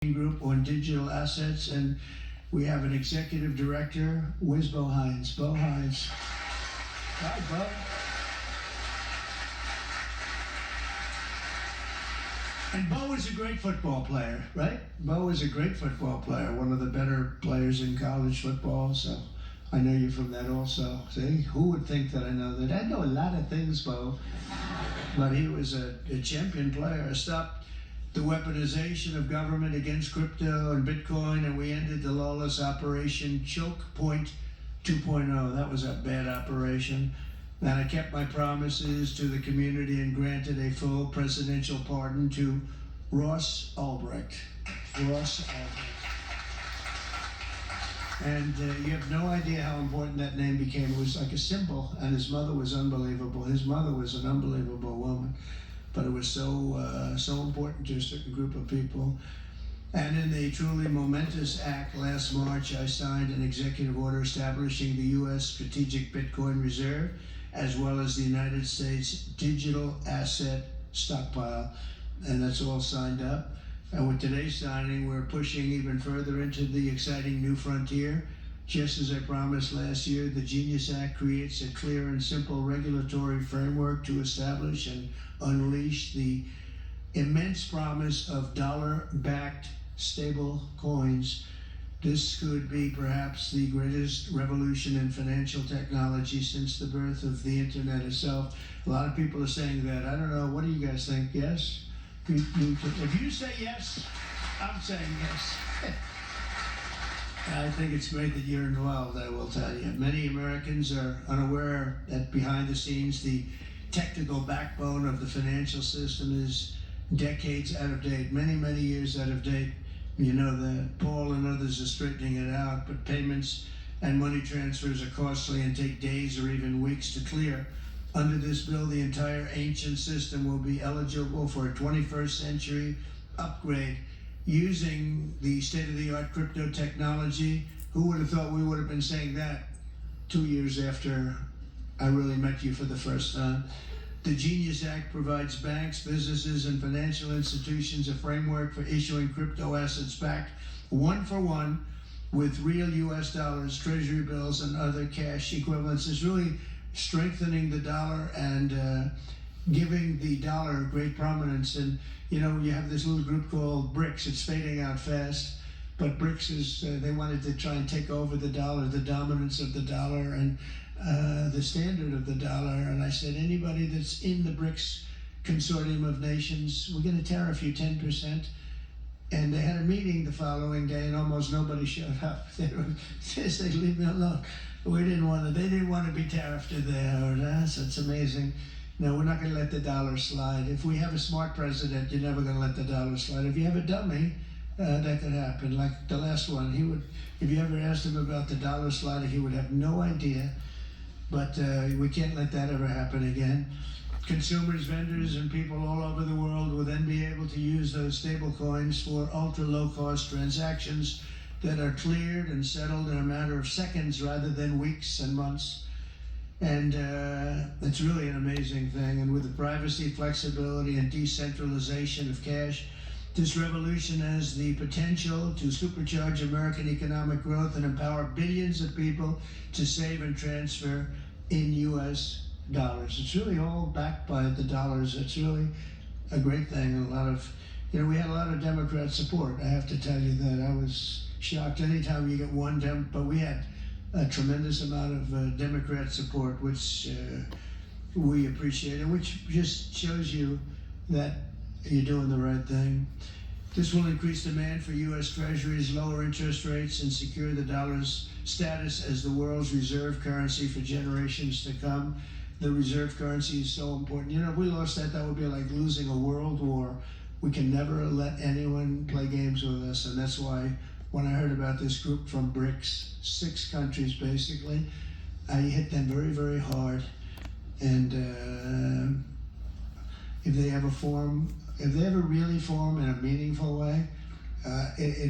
Group on digital assets, and we have an executive director, Bo Hines. Bo Hines. Hi, Bo. And Bo is a great football player, right? Bo is a great football player, one of the better players in college football, so I know you from that also. See, who would think that I know that? I know a lot of things, Bo, but he was a champion player. Stopped the weaponization of government against crypto and Bitcoin, and we ended the lawless operation Choke Point 2.0. That was a bad operation. And I kept my promises to the community and granted a full presidential pardon to Ross Ulbricht. Ross Ulbricht. And you have no idea how important that name became. It was like a symbol, and his mother was unbelievable. His mother was an unbelievable woman. But it was so important to a certain group of people. And in the truly momentous act last March, I signed an executive order establishing the U.S. Strategic Bitcoin Reserve, as well as the United States Digital Asset Stockpile. And that's all signed up. And with today's signing, we're pushing even further into the exciting new frontier. Just as I promised last year, the Genius Act creates a clear and simple regulatory framework to establish and unleash the immense promise of dollar-backed stable coins. This could be perhaps the greatest revolution in financial technology since the birth of the internet itself. A lot of people are saying that. I don't know. What do you guys think? Yes? If you say yes, I'm saying yes. I think it's great that you're involved, I will tell you. Many Americans are unaware that behind the scenes, the technical backbone of the financial system is decades out of date, many, many years out of date. You know that Paul and others are straightening it out, but payments and money transfers are costly and take days or even weeks to clear. Under this bill, the entire ancient system will be eligible for a 21st century upgrade using the state-of-the-art crypto technology. Who would have thought we would have been saying that 2 years after I really met you for the first time? The Genius Act provides banks, businesses, and financial institutions a framework for issuing crypto assets backed one-for-one with real U.S. dollars, treasury bills, and other cash equivalents. It's really strengthening the dollar and giving the dollar great prominence. And you know, you have this little group called BRICS. It's fading out fast, but BRICS is, they wanted to try and take over the dollar, the dominance of the dollar, and the standard of the dollar. And I said, anybody that's in the BRICS consortium of nations, we're going to tariff you 10%. And they had a meeting the following day, and almost nobody showed up. They said, leave me alone. They didn't want to be tariffed there. So it's amazing. No, we're not going to let the dollar slide. If we have a smart president, you're never going to let the dollar slide. If you have a dummy, that could happen. Like the last one, he would. If you ever asked him about the dollar slide, he would have no idea. But we can't let that ever happen again. Consumers, vendors, and people all over the world will then be able to use those stable coins for ultra low-cost transactions that are cleared and settled in a matter of seconds rather than weeks and months. And it's really an amazing thing. And with the privacy, flexibility, and decentralization of cash, this revolution has the potential to supercharge American economic growth and empower billions of people to save and transfer in U.S. dollars. It's really all backed by the dollars. It's really a great thing. And a lot of, you know, we had a lot of Democrat support. I have to tell you that. I was shocked anytime you get one but we had a tremendous amount of Democrat support, which we appreciate, and which just shows you that you're doing the right thing. This will increase demand for U.S. Treasuries, lower interest rates, and secure the dollar's status as the world's reserve currency for generations to come. The reserve currency is so important. You know, if we lost that, that would be like losing a world war. We can never let anyone play games with us, and that's why when I heard about this group from BRICS, 6 countries basically, I hit them very, very hard. And if they ever really form in a meaningful way, it